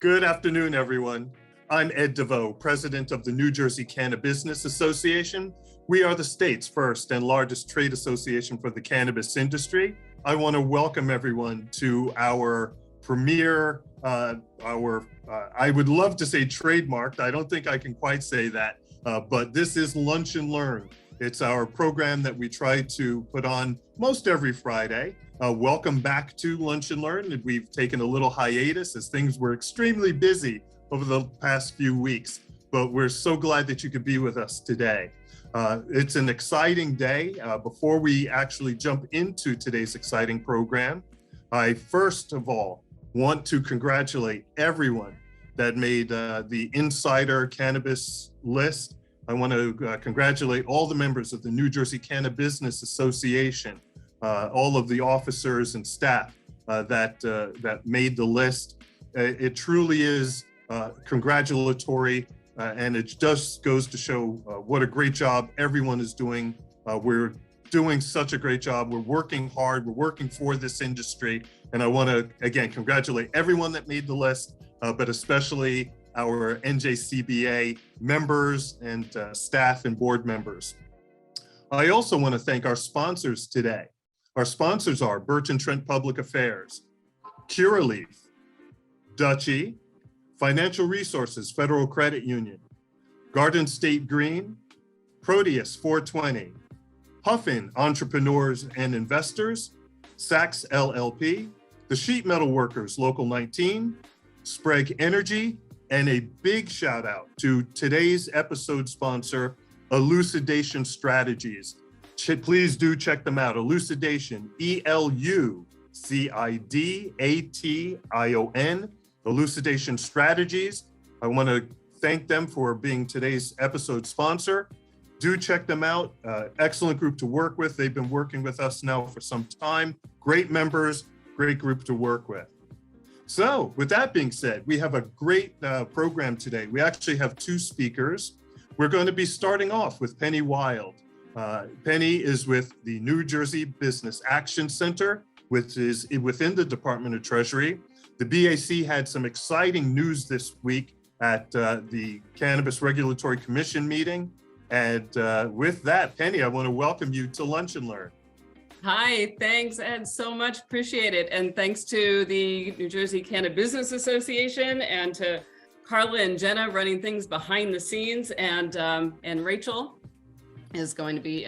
Good afternoon, everyone. I'm Ed DeVoe, president of the New Jersey CannaBusiness Association. We are the state's first and largest trade association for the cannabis industry. I want to welcome everyone to our premier, I would love to say trademarked. I don't think I can quite say that, but this is Lunch and Learn. It's our program that we try to put on most every Friday. Welcome back to Lunch and Learn. We've taken a little hiatus as things were extremely busy over the past few weeks, but we're so glad that you could be with us today. It's an exciting day. Before we actually jump into today's exciting program, I first of all want to congratulate everyone that made the Insider Cannabis list. I want to congratulate all the members of the New Jersey CannaBusiness Association, all of the officers and staff that made the list. It truly is congratulatory, and it just goes to show what a great job everyone is doing. We're doing such a great job. We're working hard. We're working for this industry. And I want to, again, congratulate everyone that made the list, but especially our NJCBA members and staff and board members. I also want to thank our sponsors today. Our sponsors are Burton, Trent Public Affairs, Curaleaf, Dutchie, Financial Resources Federal Credit Union, Garden State Green, PROTEUS 420, Puffin Entrepreneurs and Investors, Saks LLP, the Sheet Metal Workers Local 19, Sprague Energy, and a big shout out to today's episode sponsor, Elucidation Strategies. Please do check them out. Elucidation, ELUCIDATION, Elucidation Strategies. I want to thank them for being today's episode sponsor. Do check them out. Excellent group to work with. They've been working with us now for some time. Great members, great group to work with. So with that being said, we have a great program today. We actually have two speakers. We're going to be starting off with Penni Wild. Penni is with the New Jersey Business Action Center, which is within the Department of Treasury. The BAC had some exciting news this week at the Cannabis Regulatory Commission meeting. And with that, Penni, I want to welcome you to Lunch and Learn. Hi, thanks, Ed, so much. Appreciate it. And thanks to the New Jersey CannaBusiness Association and to Carla and Jenna running things behind the scenes. And Rachel is going to be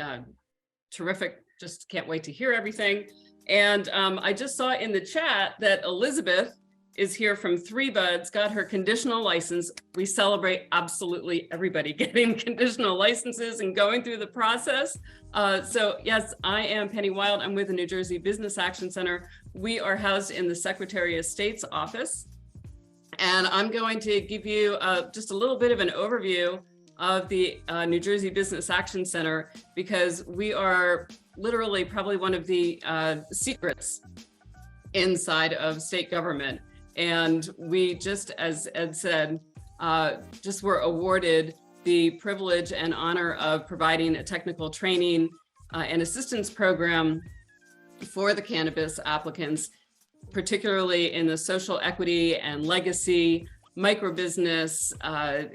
terrific. Just can't wait to hear everything. And I just saw in the chat that Elizabeth is here from Three Buds, got her conditional license. We celebrate absolutely everybody getting conditional licenses and going through the process. So yes, I am Penni Wild. I'm with the New Jersey Business Action Center. We are housed in the Secretary of State's office. And I'm going to give you just a little bit of an overview of the New Jersey Business Action Center, because we are literally probably one of the secrets inside of state government. And we just, as Ed said, just were awarded the privilege and honor of providing a technical training and assistance program for the cannabis applicants, particularly in the social equity and legacy, microbusiness,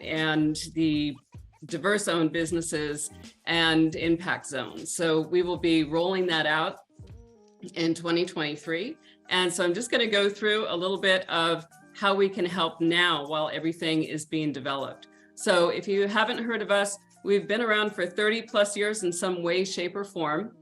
and the diverse owned businesses and impact zones. So we will be rolling that out in 2023. And so I'm just going to go through a little bit of how we can help now while everything is being developed. So if you haven't heard of us, we've been around for 30 plus years in some way, shape, or form,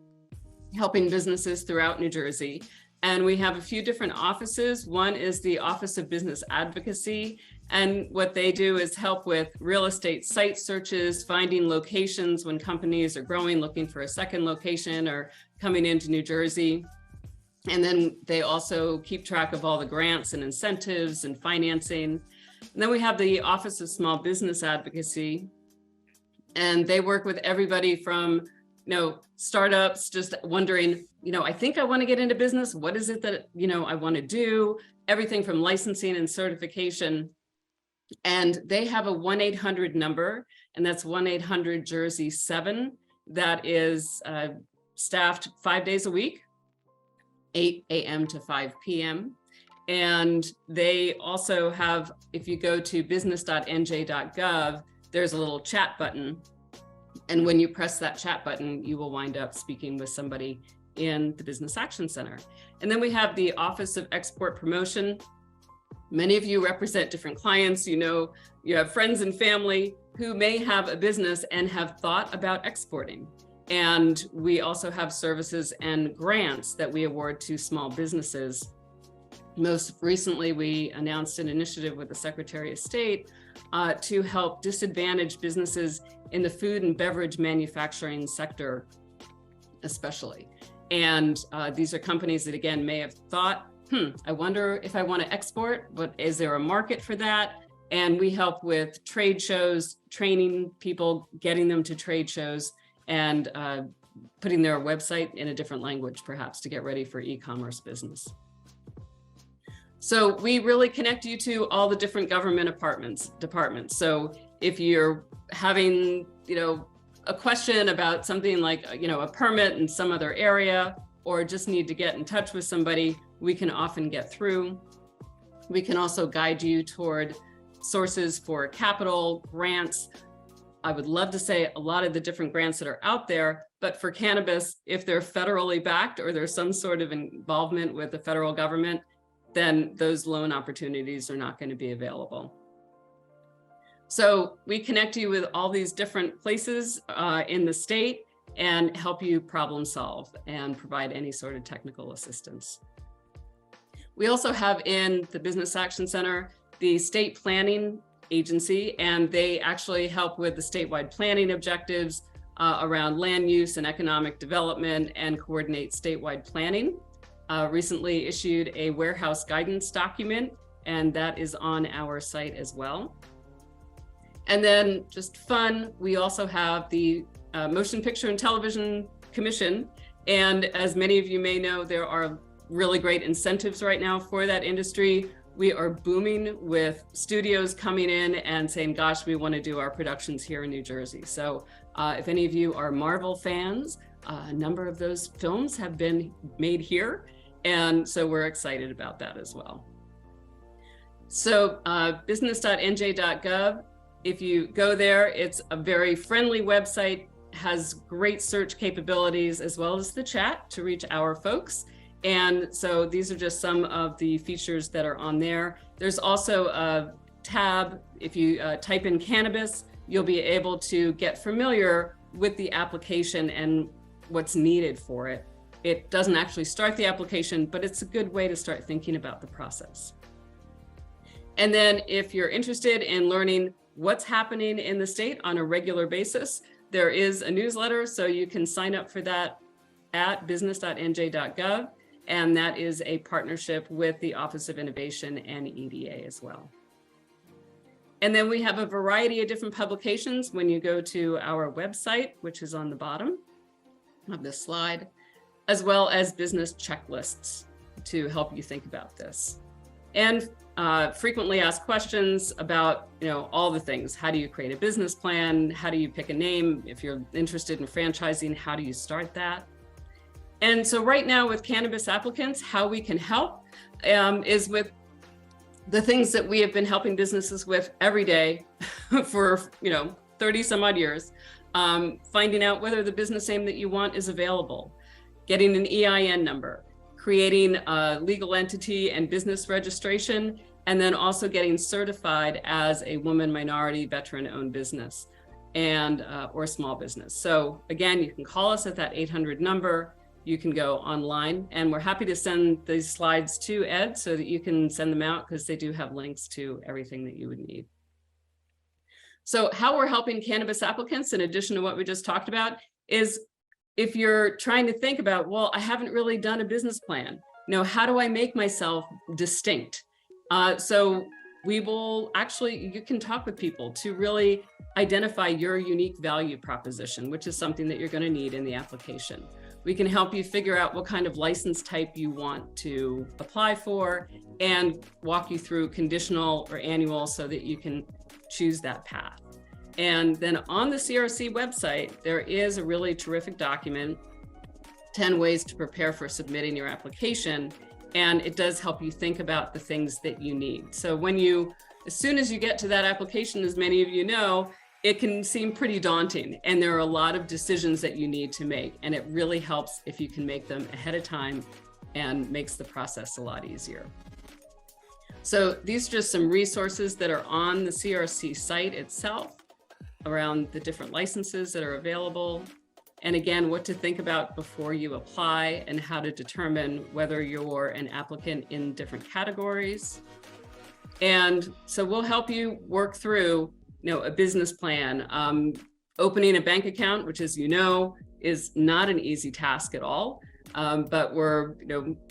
helping businesses throughout New Jersey. And we have a few different offices. One is the Office of Business Advocacy. And what they do is help with real estate site searches, finding locations when companies are growing, looking for a second location or coming into New Jersey. And then they also keep track of all the grants and incentives and financing. And then we have the Office of Small Business Advocacy. And they work with everybody from, startups just wondering, I think I want to get into business. What is it that, I want to do? Everything from licensing and certification. And they have a 1-800 number, and that's 1-800-JERSEY-7. That is staffed 5 days a week, 8 a.m. to 5 p.m. And they also have, if you go to business.nj.gov, there's a little chat button. And when you press that chat button, you will wind up speaking with somebody in the Business Action Center. And then we have the Office of Export Promotion. Many of you represent different clients. You know, you have friends and family who may have a business and have thought about exporting. And we also have services and grants that we award to small businesses. Most recently, we announced an initiative with the Secretary of State to help disadvantaged businesses in the food and beverage manufacturing sector, especially. And these are companies that, again, may have thought, I wonder if I want to export, but is there a market for that? And we help with trade shows, training people, getting them to trade shows, and putting their website in a different language, perhaps, to get ready for e-commerce business. So we really connect you to all the different government departments. So if you're having, a question about something like, a permit in some other area, or just need to get in touch with somebody, we can often get through. We can also guide you toward sources for capital, grants. I would love to say a lot of the different grants that are out there, but for cannabis, if they're federally backed or there's some sort of involvement with the federal government, then those loan opportunities are not going to be available. So we connect you with all these different places in the state and help you problem solve and provide any sort of technical assistance. We also have in the Business Action Center the State Planning Agency, and they actually help with the statewide planning objectives around land use and economic development and coordinate statewide planning. Recently issued a warehouse guidance document, and that is on our site as well. And then just fun, we also have the Motion Picture and Television Commission. And as many of you may know, there are really great incentives right now for that industry. We are booming with studios coming in and saying, gosh, we want to do our productions here in New Jersey. So if any of you are Marvel fans, a number of those films have been made here. And so we're excited about that as well. So business.nj.gov, if you go there, it's a very friendly website, has great search capabilities as well as the chat to reach our folks. And so these are just some of the features that are on there. There's also a tab, if you type in cannabis, you'll be able to get familiar with the application and what's needed for it. It doesn't actually start the application, but it's a good way to start thinking about the process. And then if you're interested in learning what's happening in the state on a regular basis, there is a newsletter, so you can sign up for that at business.nj.gov. And that is a partnership with the Office of Innovation and EDA as well. And then we have a variety of different publications when you go to our website, which is on the bottom of this slide, as well as business checklists to help you think about this. And frequently asked questions about, all the things. How do you create a business plan? How do you pick a name? If you're interested in franchising, how do you start that? And so right now with cannabis applicants, how we can help is with the things that we have been helping businesses with every day for 30 some odd years, finding out whether the business name that you want is available, getting an EIN number, creating a legal entity and business registration, and then also getting certified as a woman, minority, veteran-owned business and or small business. So again, you can call us at that 800 number. You can go online, and we're happy to send these slides to Ed so that you can send them out, because they do have links to everything that you would need. So how we're helping cannabis applicants, in addition to what we just talked about, is if you're trying to think about, well, I haven't really done a business plan. How do I make myself distinct? So we will you can talk with people to really identify your unique value proposition, which is something that you're going to need in the application. We can help you figure out what kind of license type you want to apply for and walk you through conditional or annual so that you can choose that path. And then on the CRC website, there is a really terrific document, 10 ways to prepare for submitting your application. And it does help you think about the things that you need. So as soon as you get to that application, as many of you know, it can seem pretty daunting. And there are a lot of decisions that you need to make. And it really helps if you can make them ahead of time and makes the process a lot easier. So these are just some resources that are on the CRC site itself around the different licenses that are available. And again, what to think about before you apply and how to determine whether you're an applicant in different categories. And so we'll help you work through, a business plan. Opening a bank account, which, as you know, is not an easy task at all. But we're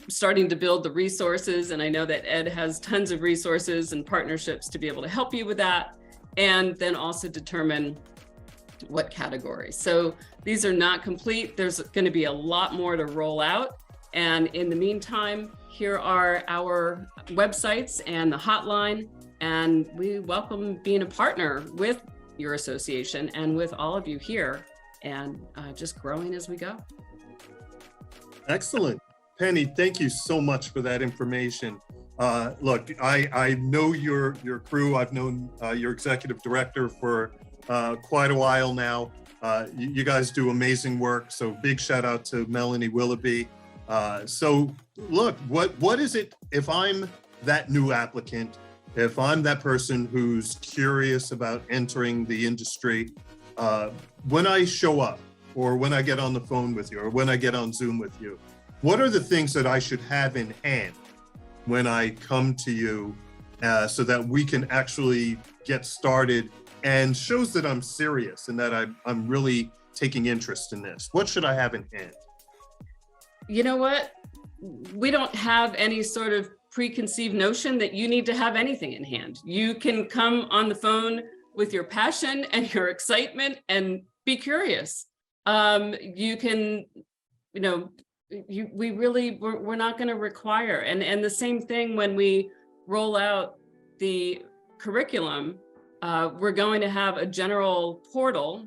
starting to build the resources, and I know that Ed has tons of resources and partnerships to be able to help you with that, and then also determine what categories. So these are not complete. There's going to be a lot more to roll out, and in the meantime, here are our websites and the hotline, and we welcome being a partner with your association and with all of you here, and just growing as we go. Excellent. Penny, thank you so much for that information. Look, I know your crew. I've known your executive director for quite a while now. You guys do amazing work. So big shout out to Melanie Willoughby. So look, what is it if I'm that new applicant, if I'm that person who's curious about entering the industry, when I show up, or when I get on the phone with you, or when I get on Zoom with you, what are the things that I should have in hand when I come to you so that we can actually get started and shows that I'm serious and that I'm really taking interest in this? What should I have in hand? You know what? We don't have any sort of preconceived notion that you need to have anything in hand. You can come on the phone with your passion and your excitement and be curious. You can, we're not going to require, and the same thing when we roll out the curriculum, we're going to have a general portal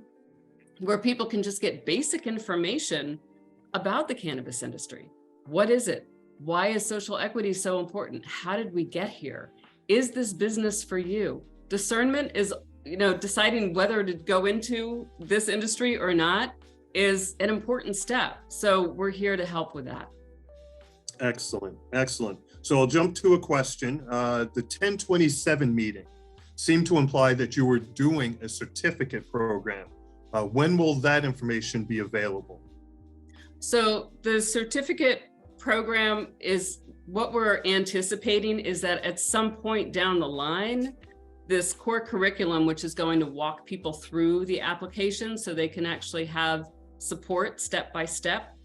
where people can just get basic information about the cannabis industry. What is it? Why is social equity so important? How did we get here? Is this business for you? Discernment is, deciding whether to go into this industry or not is an important step. So we're here to help with that. Excellent, excellent. So I'll jump to a question. The 1027 meeting seemed to imply that you were doing a certificate program. When will that information be available? So the certificate program is what we're anticipating is that at some point down the line, this core curriculum, which is going to walk people through the application so they can actually have support step by step,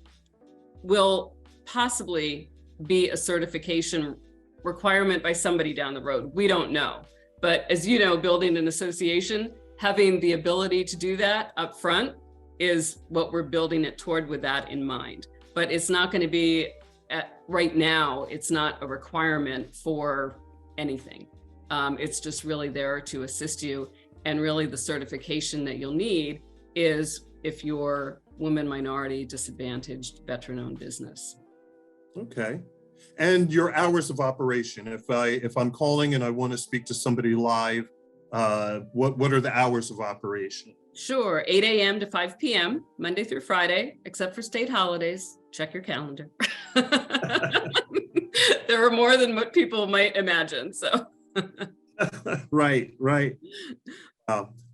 will possibly be a certification requirement by somebody down the road. We don't know. But as you know, building an association, having the ability to do that up front is what we're building it toward with that in mind. But it's not going to be, right now, it's not a requirement for anything. It's just really there to assist you. And really the certification that you'll need is if you're women, minority, disadvantaged, veteran-owned business. Okay. And your hours of operation, if I'm calling and I want to speak to somebody live, what are the hours of operation? Sure, 8 a.m. to 5 p.m., Monday through Friday, except for state holidays. Check your calendar. There are more than what people might imagine, so. Right.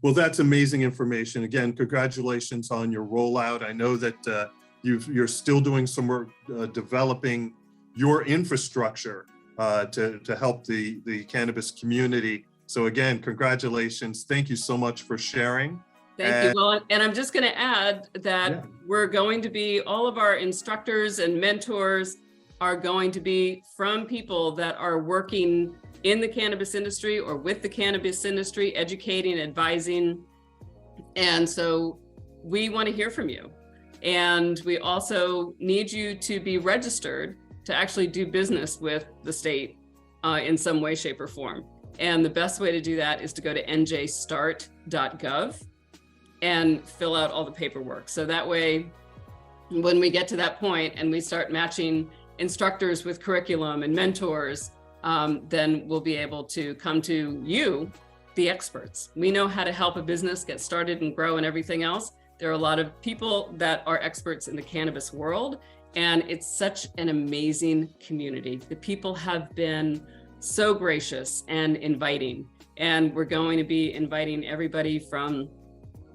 Well, that's amazing information. Again, congratulations on your rollout. I know that you're still doing some work developing your infrastructure to help the cannabis community. So again, congratulations. Thank you so much for sharing. Thank you. Well, and I'm just going to add that we're going to be, all of our instructors and mentors are going to be from people that are working in the cannabis industry or with the cannabis industry, educating, advising. And so we want to hear from you. And we also need you to be registered to actually do business with the state in some way, shape, or form. And the best way to do that is to go to njstart.gov and fill out all the paperwork. So that way, when we get to that point and we start matching instructors with curriculum and mentors, then we'll be able to come to you, the experts. We know how to help a business get started and grow and everything else. There are a lot of people that are experts in the cannabis world, and it's such an amazing community. The people have been so gracious and inviting, and we're going to be inviting everybody from,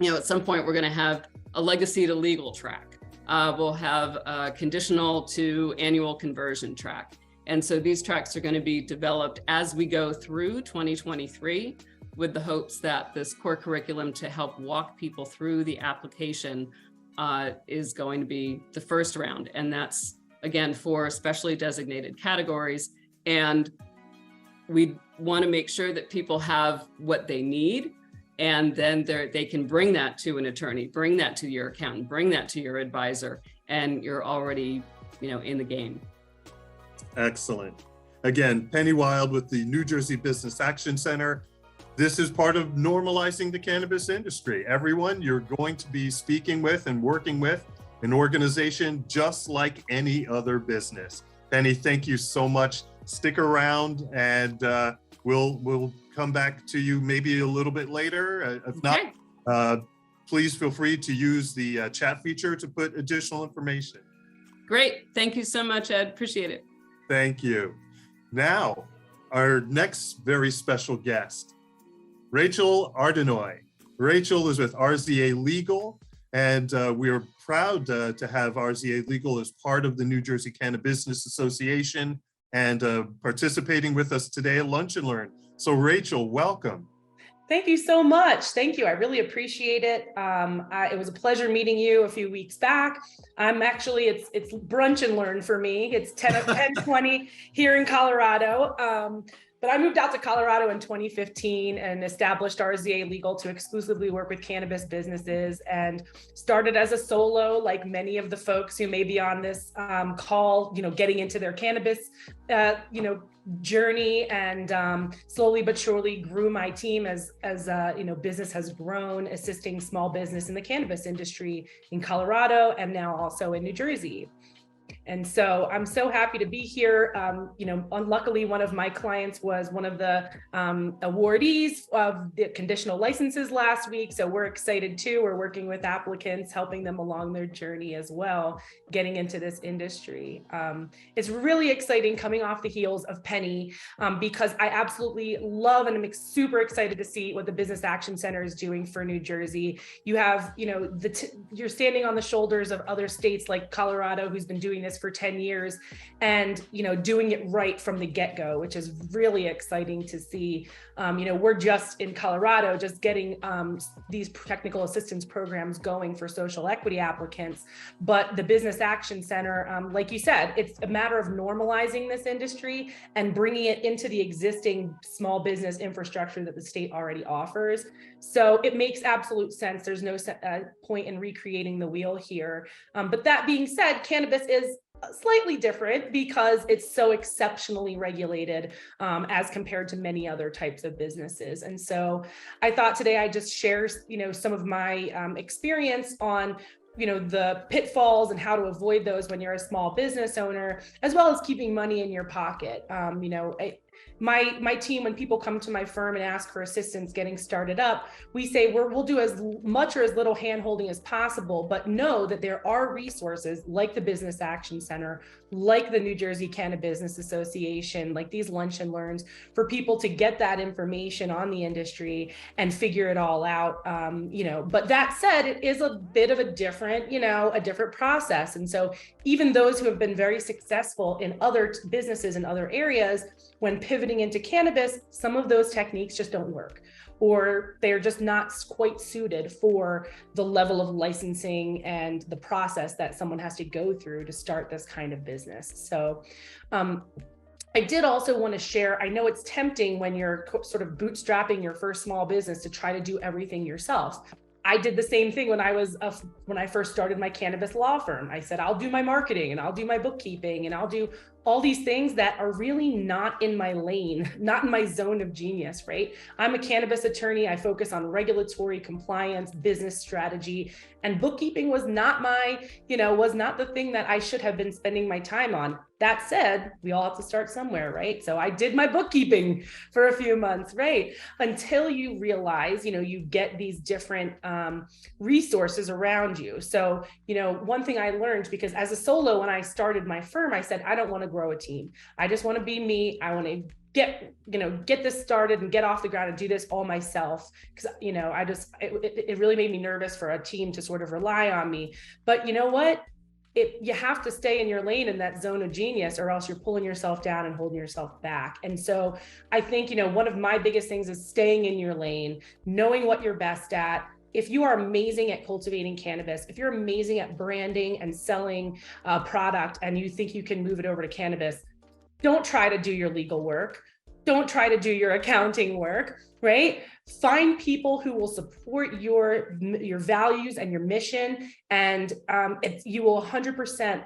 at some point we're going to have a legacy to legal track. We'll have a conditional to annual conversion track. And so these tracks are going to be developed as we go through 2023, with the hopes that this core curriculum to help walk people through the application is going to be the first round. And that's, again, for specially designated categories. And we want to make sure that people have what they need, and then they can bring that to an attorney, bring that to your accountant, bring that to your advisor, and you're already, in the game. Excellent. Again, Penni Wild with the New Jersey Business Action Center. This is part of normalizing the cannabis industry. Everyone, you're going to be speaking with and working with an organization just like any other business. Penni, thank you so much. Stick around, and we'll come back to you maybe a little bit later. If not, please feel free to use the chat feature to put additional information. Great. Thank you so much, Ed. Appreciate it. Thank you. Now, our next very special guest, Rachel Ardenoy. Rachel is with RZA Legal, and we are proud to have RZA Legal as part of the New Jersey CannaBusiness Association and participating with us today at Lunch and Learn. So Rachel, welcome. Thank you so much. Thank you. I really appreciate it. It was a pleasure meeting you a few weeks back. It's brunch and learn for me. It's 10:20 here in Colorado. But I moved out to Colorado in 2015 and established RZA Legal to exclusively work with cannabis businesses, and started as a solo, like many of the folks who may be on this call, getting into their cannabis, journey, and slowly but surely grew my team as business has grown, assisting small business in the cannabis industry in Colorado and now also in New Jersey. And so I'm so happy to be here. Unluckily, one of my clients was one of the awardees of the conditional licenses last week. So we're excited too. We're working with applicants, helping them along their journey as well, getting into this industry. It's really exciting coming off the heels of Penni, because I absolutely love and I'm super excited to see what the Business Action Center is doing for New Jersey. You have, you're standing on the shoulders of other states like Colorado, who's been doing this for 10 years and, doing it right from the get-go, which is really exciting to see. We're just in Colorado, just getting these technical assistance programs going for social equity applicants. But the Business Action Center, like you said, it's a matter of normalizing this industry and bringing it into the existing small business infrastructure that the state already offers. So it makes absolute sense. There's no point in recreating the wheel here. But that being said, cannabis is slightly different because it's so exceptionally regulated as compared to many other types of businesses. And so I thought today I'd just share, some of my experience on the pitfalls and how to avoid those when you're a small business owner, as well as keeping money in your pocket. My team, when people come to my firm and ask for assistance getting started up, we say we'll do as much or as little hand-holding as possible, but know that there are resources like the Business Action Center, like the New Jersey CannaBusiness Association, like these lunch and learns, for people to get that information on the industry and figure it all out. But that said, it is a bit of a different process. And so even those who have been very successful in other businesses in other areas, when pivoting into cannabis, some of those techniques just don't work, or they're just not quite suited for the level of licensing and the process that someone has to go through to start this kind of business. So I did also want to share, I know it's tempting when you're sort of bootstrapping your first small business to try to do everything yourself. I did the same thing when I first started my cannabis law firm. I said, I'll do my marketing and I'll do my bookkeeping and I'll do all these things that are really not in my lane, not in my zone of genius, right? I'm a cannabis attorney. I focus on regulatory compliance, business strategy, and bookkeeping was not the thing that I should have been spending my time on. That said, we all have to start somewhere, right? So I did my bookkeeping for a few months, right? Until you realize, you get these different resources around you. So, one thing I learned, because as a solo, when I started my firm, I said, I don't want to grow a team. I just want to be me. I want to get this started and get off the ground and do this all myself. Because, it really made me nervous for a team to sort of rely on me. But you know what? You have to stay in your lane in that zone of genius, or else you're pulling yourself down and holding yourself back. And so I think, one of my biggest things is staying in your lane, knowing what you're best at. If you are amazing at cultivating cannabis, if you're amazing at branding and selling a product and you think you can move it over to cannabis, don't try to do your legal work. Don't try to do your accounting work, right? Find people who will support your values and your mission, and you will 100%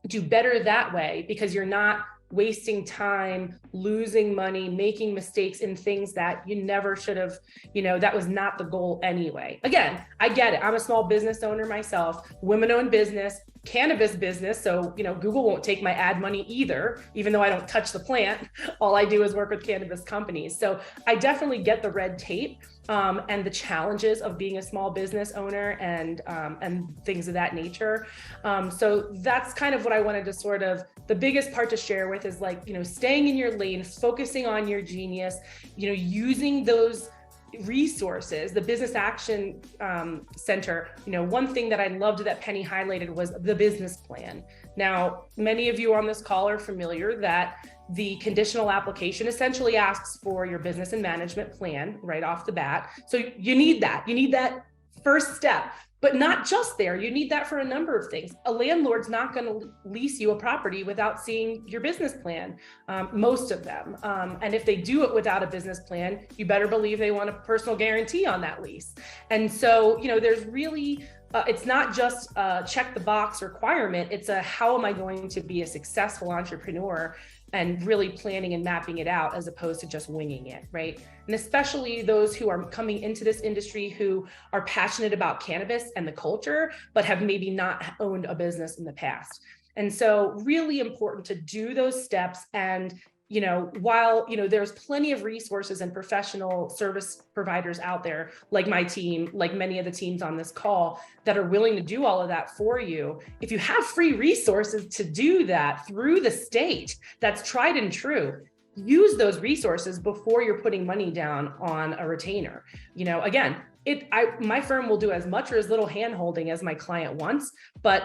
do better that way, because you're not wasting time, losing money, making mistakes in things that you never should have, that was not the goal anyway. Again, I get it. I'm a small business owner myself, women-owned business, cannabis business. So, Google won't take my ad money either, even though I don't touch the plant. All I do is work with cannabis companies. So I definitely get the red tape and the challenges of being a small business owner and things of that nature. So that's kind of what I wanted to the biggest part to share with is staying in your lane, focusing on your genius, using those resources, the Business Action Center. One thing that I loved that Penni highlighted was the business plan. Now, many of you on this call are familiar that the conditional application essentially asks for your business and management plan right off the bat. So you need that first step. But not just there, you need that for a number of things. A landlord's not going to lease you a property without seeing your business plan, most of them. And if they do it without a business plan, you better believe they want a personal guarantee on that lease. And so, there's really, it's not just a check the box requirement, it's a how am I going to be a successful entrepreneur, and really planning and mapping it out as opposed to just winging it, right? And especially those who are coming into this industry who are passionate about cannabis and the culture, but have maybe not owned a business in the past. And so really important to do those steps. And while, there's plenty of resources and professional service providers out there, like my team, like many of the teams on this call, that are willing to do all of that for you. If you have free resources to do that through the state, that's tried and true, use those resources before you're putting money down on a retainer. Again, my firm will do as much or as little hand-holding as my client wants, but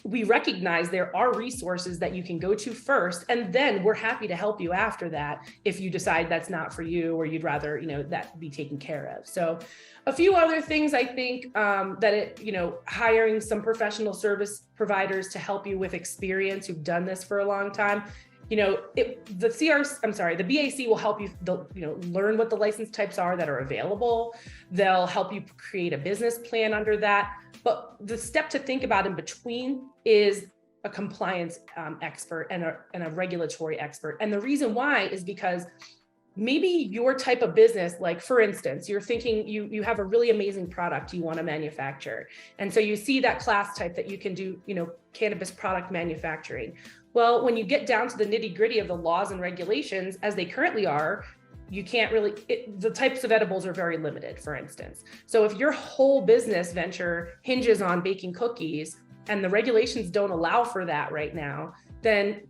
we recognize there are resources that you can go to first, and then we're happy to help you after that if you decide that's not for you, or you'd rather, that be taken care of. So a few other things I think hiring some professional service providers to help you with experience who've done this for a long time. The BAC will help you, learn what the license types are that are available. They'll help you create a business plan under that. But the step to think about in between is a compliance expert and a regulatory expert. And the reason why is because maybe your type of business, like for instance, you're thinking you have a really amazing product you want to manufacture. And so you see that class type that you can do, cannabis product manufacturing. Well, when you get down to the nitty gritty of the laws and regulations as they currently are, you can't really, the types of edibles are very limited, for instance. So if your whole business venture hinges on baking cookies and the regulations don't allow for that right now, then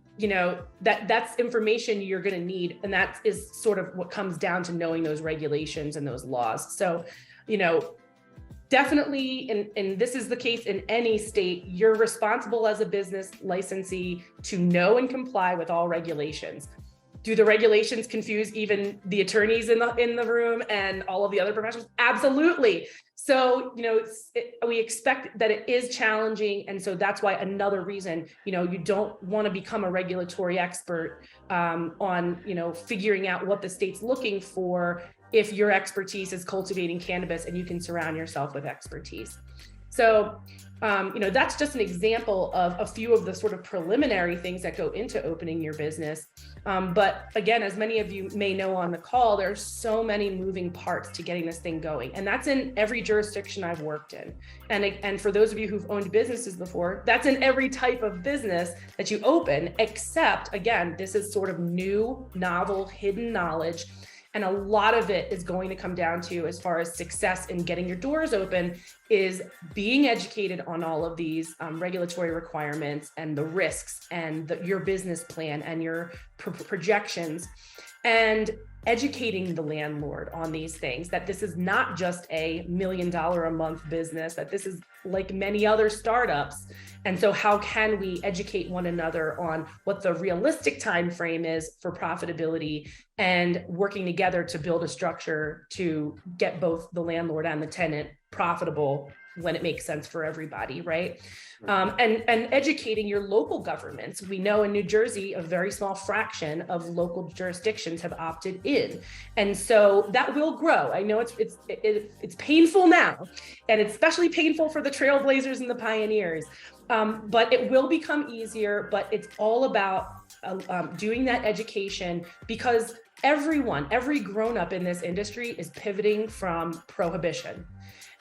that's information you're going to need. And that is sort of what comes down to knowing those regulations and those laws. So, definitely, and this is the case in any state, you're responsible as a business licensee to know and comply with all regulations. Do the regulations confuse even the attorneys in the room and all of the other professionals? Absolutely. So, we expect that it is challenging. And so that's why another reason, you don't want to become a regulatory expert on, figuring out what the state's looking for if your expertise is cultivating cannabis and you can surround yourself with expertise. So, that's just an example of a few of the sort of preliminary things that go into opening your business. But again, as many of you may know on the call, there's so many moving parts to getting this thing going. And that's in every jurisdiction I've worked in. And for those of you who've owned businesses before, that's in every type of business that you open, except again, this is sort of new, novel, hidden knowledge. And a lot of it is going to come down to, as far as success in getting your doors open, is being educated on all of these regulatory requirements and the risks and your business plan and your projections, and educating the landlord on these things, that this is not just $1 million a month business, that this is like many other startups. And so how can we educate one another on what the realistic time frame is for profitability, and working together to build a structure to get both the landlord and the tenant profitable when it makes sense for everybody, right? And educating your local governments. We know in New Jersey, a very small fraction of local jurisdictions have opted in. And so that will grow. I know it's painful now, and it's especially painful for the trailblazers and the pioneers. But it will become easier, but it's all about doing that education, because every grown-up in this industry is pivoting from prohibition.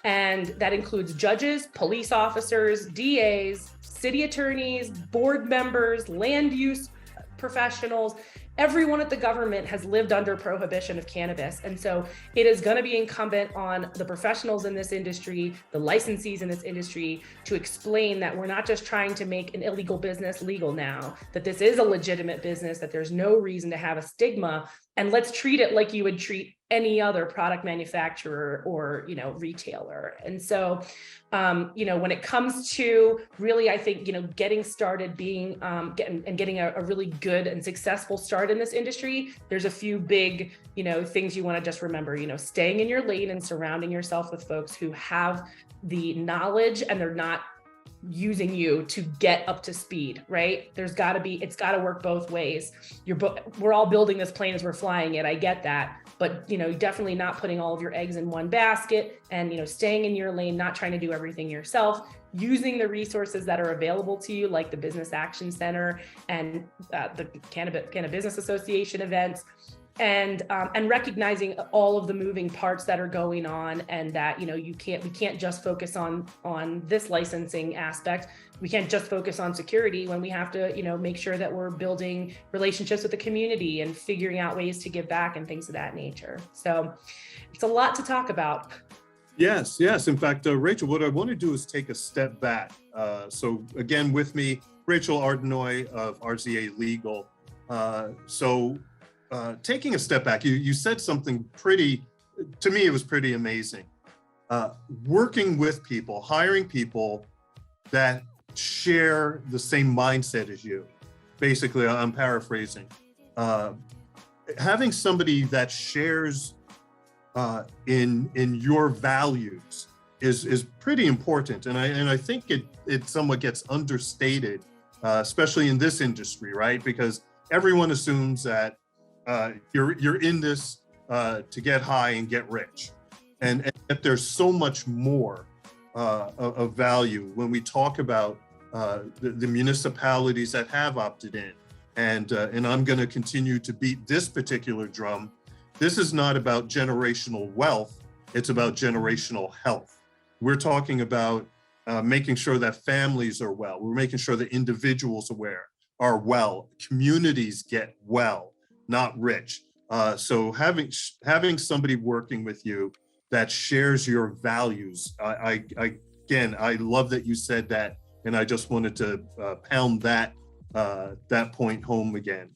And that includes judges, police officers, DAs, city attorneys, board members, land use professionals. Everyone at the government has lived under prohibition of cannabis. And so it is going to be incumbent on the professionals in this industry, the licensees in this industry, to explain that we're not just trying to make an illegal business legal now, that this is a legitimate business, that there's no reason to have a stigma, and let's treat it like you would treat any other product manufacturer or, retailer. And so, when it comes to really, I think, getting started, getting a really good and successful start in this industry, there's a few big, things you want to just remember, staying in your lane and surrounding yourself with folks who have the knowledge and they're not using you to get up to speed, right? It's got to work both ways. We're all building this plane as we're flying it. I get that. But, definitely not putting all of your eggs in one basket, and, staying in your lane, not trying to do everything yourself, using the resources that are available to you, like the Business Action Center and the CannaBusiness Association events, and recognizing all of the moving parts that are going on, and that, we can't just focus on this licensing aspect. We can't just focus on security when we have to, make sure that we're building relationships with the community and figuring out ways to give back and things of that nature. So it's a lot to talk about. Yes. In fact, Rachel, what I want to do is take a step back. So again, with me, Rachel Ardenoy of RZA Legal. Taking a step back, you said something to me, it was pretty amazing. Working with people, hiring people that share the same mindset as you. Basically, I'm paraphrasing. Having somebody that shares in your values is pretty important, and I think it somewhat gets understated, especially in this industry, right? Because everyone assumes that you're in this to get high and get rich, and yet there's so much more of value when we talk about the municipalities that have opted in. And I'm going to continue to beat this particular drum. This is not about generational wealth, it's about generational health. We're talking about making sure that families are well. We're making sure that individuals are well, communities get well, not rich. So having somebody working with you that shares your values, I love that you said that, and I just wanted to pound that point home again.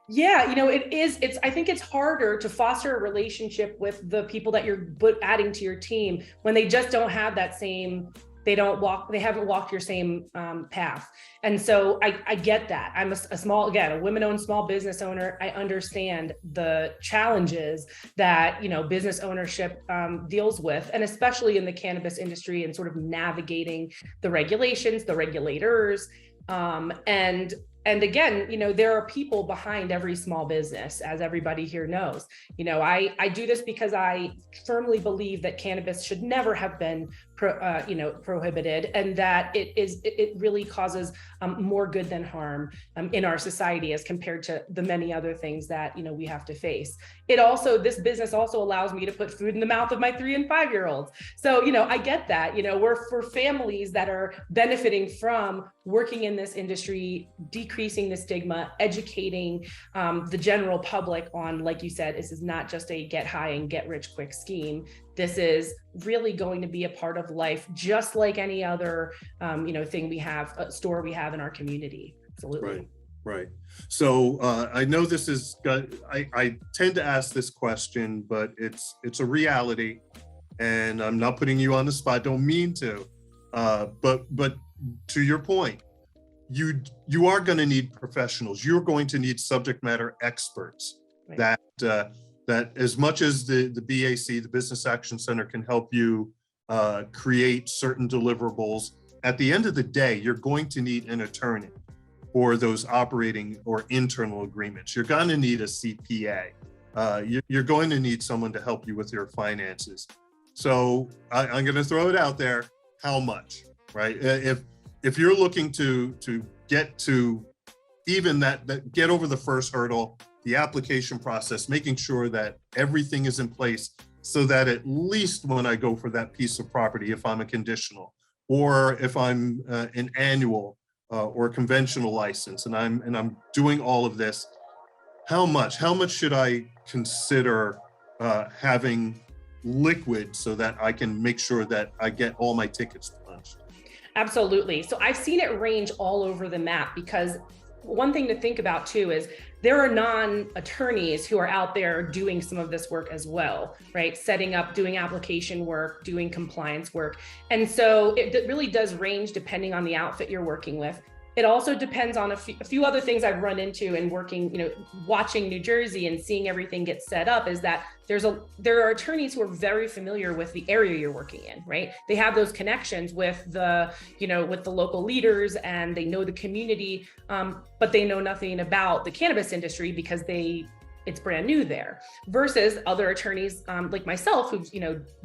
Yeah, I think it's harder to foster a relationship with the people that you're adding to your team when they just don't have that same, they haven't walked your same path. And so I get that. I'm a women-owned small business owner. I understand the challenges that, business ownership deals with, and especially in the cannabis industry, and sort of navigating the regulations, the regulators, and And again, there are people behind every small business, as everybody here knows. I do this because I firmly believe that cannabis should never have been prohibited, and that it really causes more good than harm in our society as compared to the many other things that we have to face. This business also allows me to put food in the mouth of my 3 and 5 year olds. So I get that. We're for families that are benefiting from working in this industry, decreasing the stigma, educating the general public on, like you said, this is not just a get high and get rich quick scheme. This is really going to be a part of life, just like any other, thing we have, a store we have in our community. Absolutely. Right. So I know this is, I tend to ask this question, but it's a reality, and I'm not putting you on the spot. Don't mean to, but to your point, you are going to need professionals. You're going to need subject matter experts. Right. That as much as the BAC, the Business Action Center, can help you create certain deliverables, at the end of the day, you're going to need an attorney for those operating or internal agreements. You're going to need a CPA. You're going to need someone to help you with your finances. So I'm going to throw it out there. How much, right? If you're looking to get to even that get over the first hurdle, the application process, making sure that everything is in place so that at least when I go for that piece of property, if I'm a conditional or if I'm an annual or conventional license, and I'm doing all of this, how much should I consider having liquid so that I can make sure that I get all my tickets punched? Absolutely. So I've seen it range all over the map, because one thing to think about too is there are non-attorneys who are out there doing some of this work as well, right? Setting up, doing application work, doing compliance work. And so it really does range depending on the outfit you're working with. It also depends on a few other things I've run into in working, watching New Jersey and seeing everything get set up, is that there are attorneys who are very familiar with the area you're working in, right? They have those connections with the local leaders, and they know the community, but they know nothing about the cannabis industry because it's brand new there, versus other attorneys like myself who've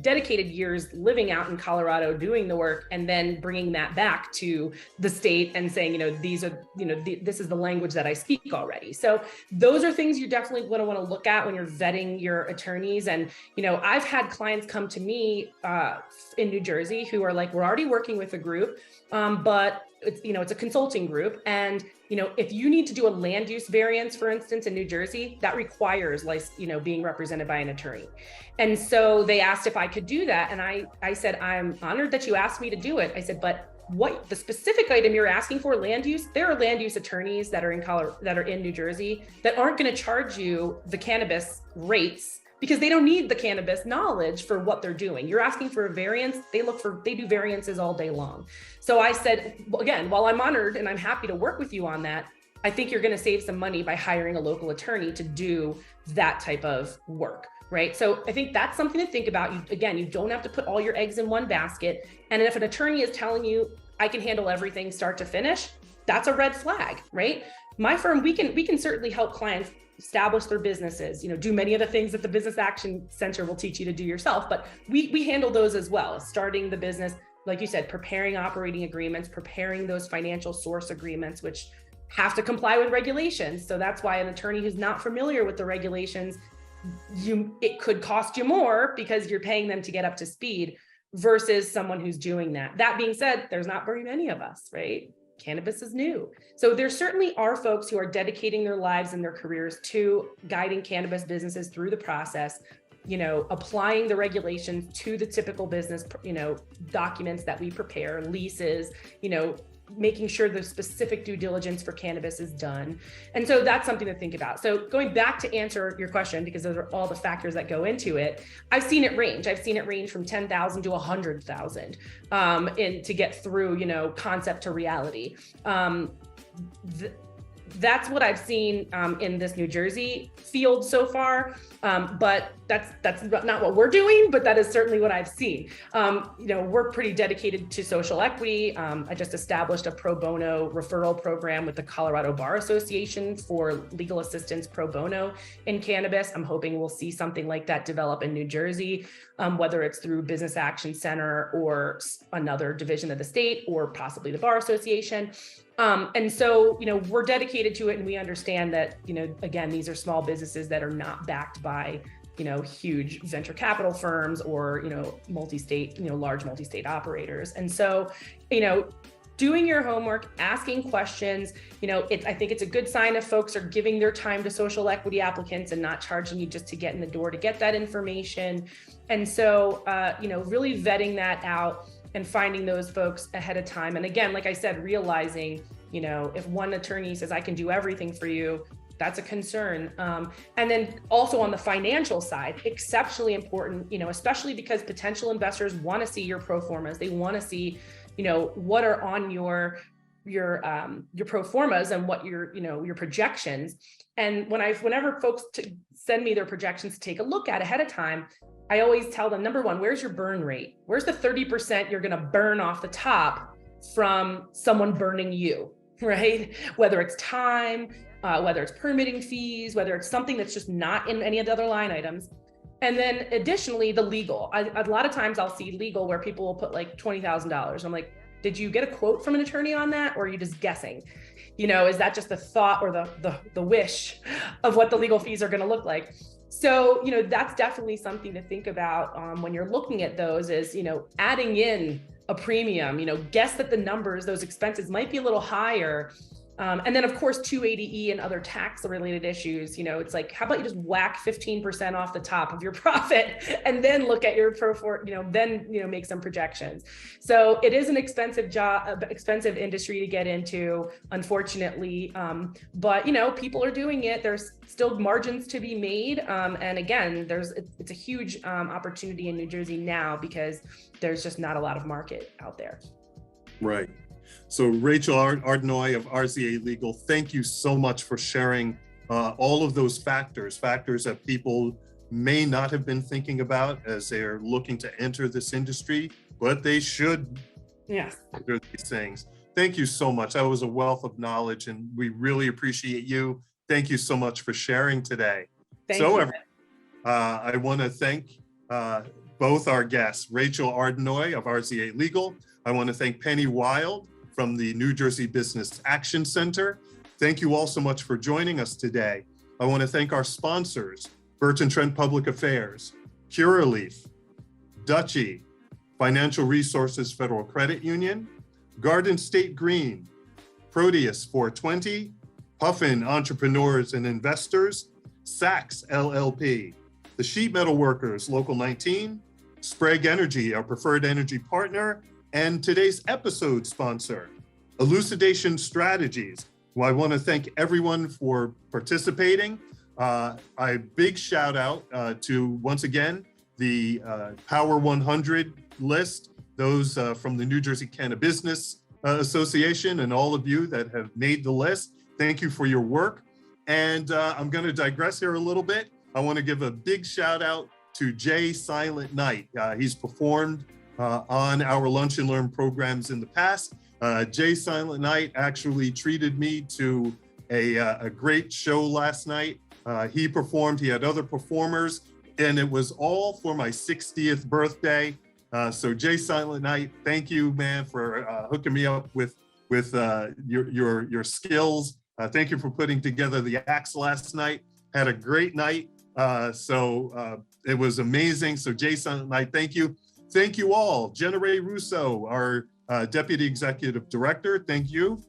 dedicated years living out in Colorado doing the work, and then bringing that back to the state and saying, these are, this is the language that I speak already. So those are things you definitely want to look at when you're vetting your attorneys. And I've had clients come to me in New Jersey who are like, we're already working with a group, but it's a consulting group, and if you need to do a land use variance, for instance, in New Jersey, that requires being represented by an attorney. And so they asked if I could do that, and I said, I'm honored that you asked me to do it. I said, but what the specific item you're asking for, land use, there are land use attorneys that are in New Jersey that aren't going to charge you the cannabis rates, because they don't need the cannabis knowledge for what they're doing. You're asking for a variance, they do variances all day long. So I said, again, while I'm honored and I'm happy to work with you on that, I think you're gonna save some money by hiring a local attorney to do that type of work, right? So I think that's something to think about. You don't have to put all your eggs in one basket. And if an attorney is telling you, I can handle everything start to finish, that's a red flag, right? My firm, we can certainly help clients establish their businesses, do many of the things that the Business Action Center will teach you to do yourself, but we handle those as well. Starting the business, like you said, preparing operating agreements, preparing those financial source agreements, which have to comply with regulations. So that's why an attorney who's not familiar with the regulations, it could cost you more because you're paying them to get up to speed versus someone who's doing that. That being said, there's not very many of us, right? Cannabis is new. So there certainly are folks who are dedicating their lives and their careers to guiding cannabis businesses through the process, applying the regulations to the typical business, documents that we prepare, leases, making sure the specific due diligence for cannabis is done. And so that's something to think about. So going back to answer your question, because those are all the factors that go into it, I've seen it range. I've seen it range from 10,000 to 100,000 to get through, concept to reality. That's what I've seen in this New Jersey field so far. But that's not what we're doing, but that is certainly what I've seen. We're pretty dedicated to social equity. I just established a pro bono referral program with the Colorado Bar Association for legal assistance pro bono in cannabis. I'm hoping we'll see something like that develop in New Jersey, whether it's through Business Action Center or another division of the state or possibly the Bar Association. And so, we're dedicated to it, and we understand that, again, these are small businesses that are not backed by huge venture capital firms or, multi-state, large multi-state operators. And so, doing your homework, asking questions, I think it's a good sign if folks are giving their time to social equity applicants and not charging you just to get in the door to get that information. And so, really vetting that out and finding those folks ahead of time. And again, like I said, realizing, if one attorney says, I can do everything for you, that's a concern. And then also on the financial side, exceptionally important, especially because potential investors want to see your pro formas. They want to see, what are on your pro formas and what your projections. And whenever folks send me their projections to take a look at ahead of time, I always tell them, number one, where's your burn rate? Where's the 30% you're going to burn off the top from someone burning you, right? Whether it's time, whether it's permitting fees, whether it's something that's just not in any of the other line items. And then additionally, the legal. A lot of times I'll see legal where people will put like $20,000. I'm like, did you get a quote from an attorney on that? Or are you just guessing? Is that just the thought or the wish of what the legal fees are going to look like? So, that's definitely something to think about when you're looking at those is, adding in a premium, guess that the numbers, those expenses might be a little higher. And then of course, 280E and other tax related issues, it's like, how about you just whack 15% off the top of your profit and then look at your make some projections. So it is an expensive job, expensive industry to get into, unfortunately. But, people are doing it. There's still margins to be made. And again, it's a huge opportunity in New Jersey now because there's just not a lot of market out there. Right. So Rachel Ardenoy of RZA Legal, thank you so much for sharing all of those factors that people may not have been thinking about as they're looking to enter this industry, but they should consider these things. Thank you so much. That was a wealth of knowledge, and we really appreciate you. Thank you so much for sharing today. Thank you. I want to thank both our guests, Rachel Ardenoy of RZA Legal. I want to thank Penni Wild from the New Jersey Business Action Center. Thank you all so much for joining us today. I want to thank our sponsors, Burton Trent Public Affairs, Curaleaf, Dutchie, Financial Resources Federal Credit Union, Garden State Green, PROTEUS 420, Puffin Entrepreneurs and Investors, Saks LLP, the Sheet Metal Workers Local 19, Sprague Energy, our preferred energy partner, and today's episode sponsor, Elucidation Strategies. Well, I want to thank everyone for participating. A big shout out to, once again, the Power 100 list, those from the New Jersey CannaBusiness Association, and all of you that have made the list. Thank you for your work. And I'm going to digress here a little bit. I want to give a big shout out to Jay Silent Night. He's performed on our Lunch and Learn programs in the past. Jay Silent Night actually treated me to a great show last night. He performed, he had other performers, and it was all for my 60th birthday. So Jay Silent Night, thank you, man, for hooking me up with your skills. Thank you for putting together the acts last night. Had a great night. So it was amazing. So Jay Silent Night, thank you. Thank you all. Jenna Ray Russo, our Deputy Executive Director, thank you.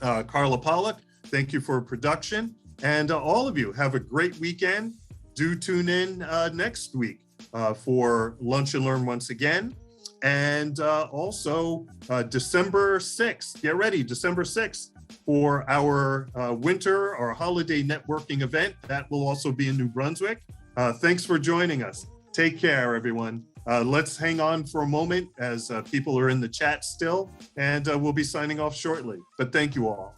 Carla Pollack, thank you for production. And all of you, have a great weekend. Do tune in next week for Lunch and Learn once again. And also December 6th, get ready, December 6th for our winter or holiday networking event. That will also be in New Brunswick. Thanks for joining us. Take care, everyone. Let's hang on for a moment as people are in the chat still, and we'll be signing off shortly. But thank you all.